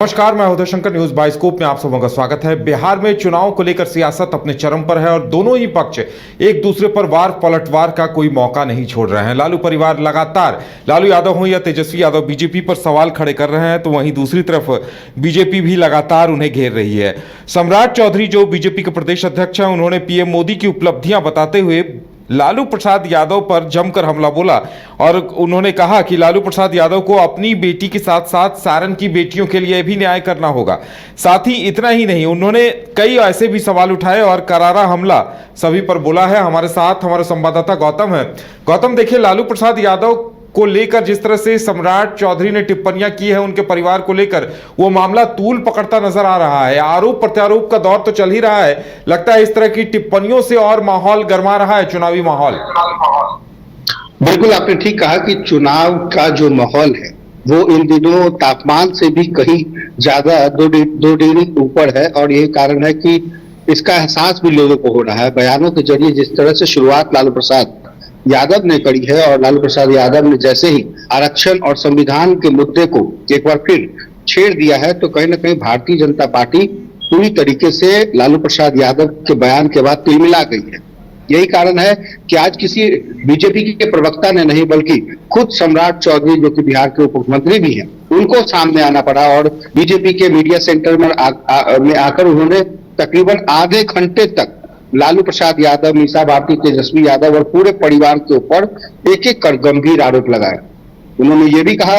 नमस्कार, मैं Uday Shankar, news bioscope में आप सबों का स्वागत है। बिहार में चुनाव को लेकर सियासत अपने चरम पर है और दोनों ही पक्ष एक दूसरे पर वार पलटवार का कोई मौका नहीं छोड़ रहे हैं। लालू परिवार लगातार, लालू यादव हो या तेजस्वी यादव, बीजेपी पर सवाल खड़े कर रहे हैं, तो वहीं दूसरी तरफ बीजेपी भी लगातार उन्हें घेर रही है। सम्राट चौधरी जो बीजेपी के प्रदेश अध्यक्ष हैं, उन्होंने पीएम मोदी की उपलब्धियां बताते हुए लालू प्रसाद यादव पर जमकर हमला बोला और उन्होंने कहा कि लालू प्रसाद यादव को अपनी बेटी के साथ साथ सारण की बेटियों के लिए भी न्याय करना होगा। साथ ही इतना ही नहीं, उन्होंने कई ऐसे भी सवाल उठाए और करारा हमला सभी पर बोला है। हमारे साथ हमारे संवाददाता गौतम है। गौतम, देखिए, लालू प्रसाद यादव को लेकर जिस तरह से सम्राट चौधरी ने टिप्पणियां की है उनके परिवार को लेकर, वो मामला तूल पकड़ता नजर आ रहा है। आरोप प्रत्यारोप का दौर तो चल ही रहा है। लगता है इस तरह की टिप्पणियों से और माहौल गर्मा रहा है, चुनावी माहौल। बिल्कुल, आपने ठीक कहा कि चुनाव का जो माहौल है वो इन दिनों तापमान से भी कहीं ज्यादा दो डिग्री ऊपर है और यही कारण है कि इसका एहसास भी लोगों को हो रहा है। बयानों के जरिए जिस तरह से शुरुआत लालू प्रसाद यादव ने करी है और लालू प्रसाद यादव ने जैसे ही आरक्षण और संविधान के मुद्दे को एक बार फिर छेड़ दिया है, तो कहीं ना कहीं भारतीय जनता पार्टी पूरी तरीके से लालू प्रसाद यादव के बयान के बाद तिलमिला गई है। यही कारण है कि आज किसी बीजेपी के प्रवक्ता ने नहीं बल्कि खुद सम्राट चौधरी, जो कि बिहार के उप मुख्यमंत्री भी हैं, उनको सामने आना पड़ा और बीजेपी के मीडिया सेंटर में आकर उन्होंने तकरीबन आधे घंटे तक लालू प्रसाद यादव, मीसा भारती, तेजस्वी यादव और पूरे परिवार के ऊपर एक एक कर गंभीर आरोप लगाए। उन्होंने ये भी कहा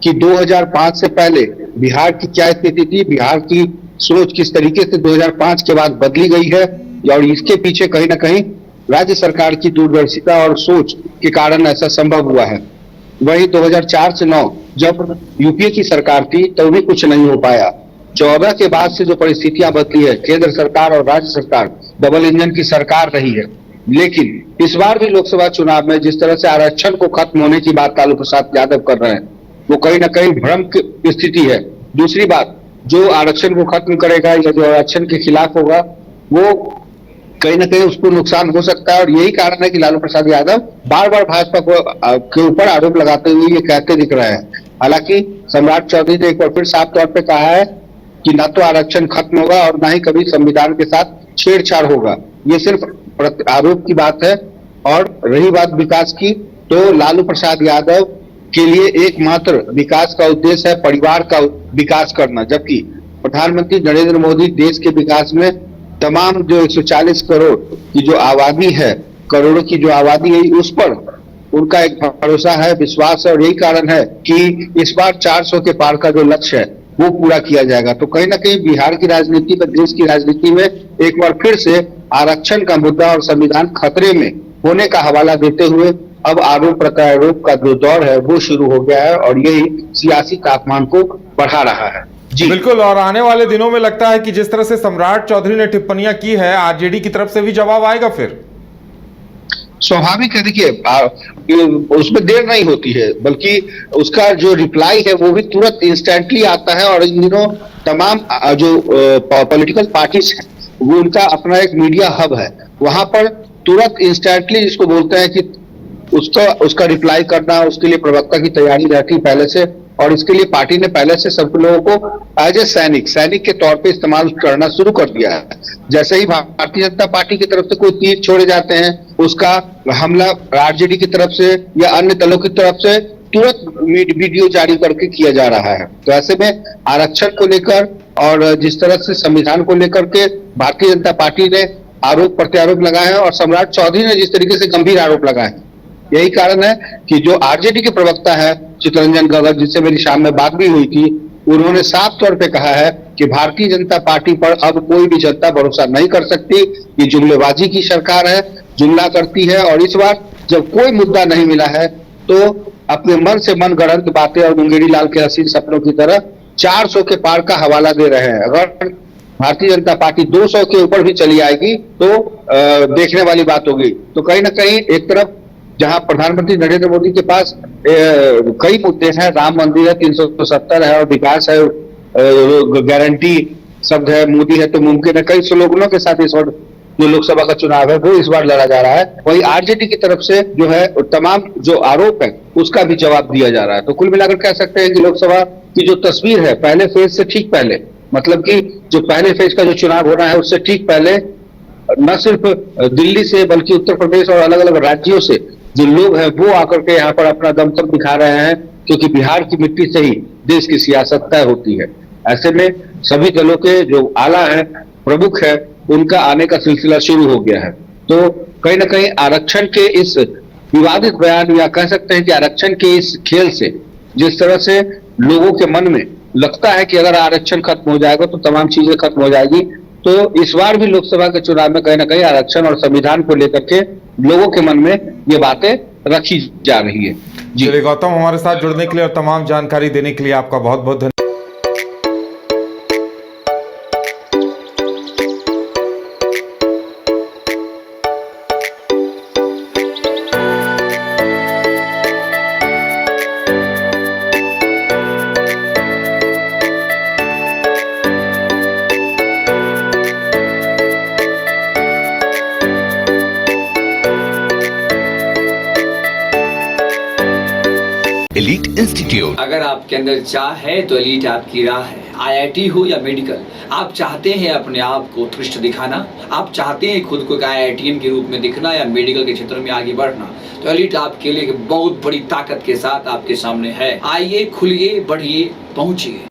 कि 2005 से पहले बिहार की क्या स्थिति थी, बिहार की सोच किस तरीके से 2005 के बाद बदली गई है और इसके पीछे कहीं ना कहीं राज्य सरकार की दूरदर्शिता और सोच के कारण ऐसा संभव हुआ है। वही 2004 से 9 जब यूपीए की सरकार थी तब भी कुछ नहीं हो पाया। 14 के बाद से जो परिस्थितियां बदली है, केंद्र सरकार और राज्य सरकार डबल इंजन की सरकार रही है, लेकिन इस बार भी लोकसभा चुनाव में जिस तरह से आरक्षण को खत्म होने की बात लालू प्रसाद यादव कर रहे हैं, वो कहीं ना कहीं भ्रम की स्थिति है। दूसरी बात, जो आरक्षण को खत्म करेगा या जो आरक्षण के खिलाफ होगा, वो कहीं ना कहीं उसको नुकसान हो सकता है और यही कारण है कि लालू प्रसाद यादव बार बार भाजपा के ऊपर आरोप लगाते हुए ये कहते दिख रहे हैं। हालांकि सम्राट चौधरी ने एक बार फिर साफ तौर पर कहा है कि ना तो आरक्षण खत्म होगा और ना ही कभी संविधान के साथ छेड़छाड़ होगा। ये सिर्फ आरोप की बात है। और रही बात विकास की, तो लालू प्रसाद यादव के लिए एकमात्र विकास का उद्देश्य है परिवार का विकास करना, जबकि प्रधानमंत्री नरेंद्र मोदी देश के विकास में तमाम जो 140 करोड़ की जो आबादी है, करोड़ों की जो आबादी है, उस पर उनका एक भरोसा है, विश्वास है और यही कारण है कि इस बार 400 के पार का जो लक्ष्य है वो पूरा किया जाएगा। तो कहीं ना कहीं बिहार की राजनीति में, देश की राजनीति में एक बार फिर से आरक्षण का मुद्दा और संविधान खतरे में होने का हवाला देते हुए अब आरोप प्रत्यारोप का जो दौर है वो शुरू हो गया है और यही सियासी तापमान को बढ़ा रहा है। जी बिल्कुल, और आने वाले दिनों में लगता है कि जिस तरह से सम्राट चौधरी ने टिप्पणियां की है, आरजेडी की तरफ से भी जवाब आएगा। फिर स्वाभाविक है, देखिए उसमें देर नहीं होती है, बल्कि उसका जो रिप्लाई है वो भी तुरंत इंस्टेंटली आता है। और इन दिनों तमाम जो पॉलिटिकल पार्टीज हैं वो उनका अपना एक मीडिया हब है, वहां पर तुरंत इंस्टेंटली जिसको बोलते हैं कि उसका रिप्लाई करना, उसके लिए प्रवक्ता की तैयारी रहती पहले से और इसके लिए पार्टी ने पहले से सब लोगों को एज ए सैनिक के तौर पे इस्तेमाल करना शुरू कर दिया है। जैसे ही भारतीय जनता पार्टी की तरफ से कोई तीर छोड़े जाते हैं, उसका हमला आरजेडी की तरफ से या अन्य दलों की तरफ से तुरंत वीडियो जारी करके किया जा रहा है। तो ऐसे में आरक्षण को लेकर और जिस तरह से संविधान को लेकर के भारतीय जनता पार्टी ने आरोप प्रत्यारोप लगाए हैं और सम्राट चौधरी ने जिस तरीके से गंभीर आरोप लगाए हैं, यही कारण है कि जो आरजेडी के प्रवक्ता है चित्तरंजन गगन, जिससे मेरी शाम में बात भी हुई थी, उन्होंने साफ तौर पे कहा है कि भारतीय जनता पार्टी पर अब कोई भी जनता भरोसा नहीं कर सकती। ये जुमलेबाजी की सरकार है, जुमला करती है और इस बार जब कोई मुद्दा नहीं मिला है तो अपने मन से मन गढ़ंत बातें और मुंगेरी लाल के हसीन सपनों की तरह 400 के पार का हवाला दे रहे हैं। अगर भारतीय जनता पार्टी 200 के ऊपर भी चली आएगी तो देखने वाली बात होगी। तो कहीं ना कहीं एक तरफ जहां प्रधानमंत्री नरेंद्र मोदी के पास कई मुद्दे हैं, राम मंदिर है, 370 है और विकास है, गारंटी शब्द है, मोदी है तो मुमकिन है, कई स्लोगनों के साथ इस वक्त जो लोकसभा का चुनाव है वो इस बार लड़ा जा रहा है। वहीं आरजेडी की तरफ से जो है तमाम जो आरोप है उसका भी जवाब दिया जा रहा है। तो कुल मिलाकर कह सकते हैं कि लोकसभा की जो तस्वीर है पहले फेज से ठीक पहले, मतलब कि जो पहले फेज का जो चुनाव होना है उससे ठीक पहले न सिर्फ दिल्ली से बल्कि उत्तर प्रदेश और अलग अलग राज्यों से जो लोग हैं वो आकर के यहाँ पर अपना दमखम दिखा रहे हैं, क्योंकि बिहार की मिट्टी से ही देश की सियासत तय होती है। ऐसे में सभी दलों के जो आला है, प्रमुख है, उनका आने का सिलसिला शुरू हो गया है। तो कहीं ना कहीं आरक्षण के इस विवादित बयान या कह सकते हैं कि आरक्षण के इस खेल से जिस तरह से लोगों के मन में लगता है कि अगर आरक्षण खत्म हो जाएगा तो तमाम चीजें खत्म हो जाएगी, तो इस बार भी लोकसभा के चुनाव में कहीं ना कहीं आरक्षण और संविधान को लेकर के लोगों के मन में ये बातें रखी जा रही है। जी चलिए गौतम, हमारे साथ जुड़ने के लिए और तमाम जानकारी देने के लिए आपका बहुत बहुत धन्यवाद। Elite institute. अगर आपके अंदर चाह है तो एलीट आपकी राह है। आईआईटी हो या मेडिकल, आप चाहते हैं अपने आप को उत्कृष्ट दिखाना, आप चाहते हैं खुद को एक आईआईटीएन के रूप में दिखना या मेडिकल के क्षेत्र में आगे बढ़ना, तो एलीट आपके लिए एक बहुत बड़ी ताकत के साथ आपके सामने है। आइए, खुलिए, बढ़िए, पहुंचिए।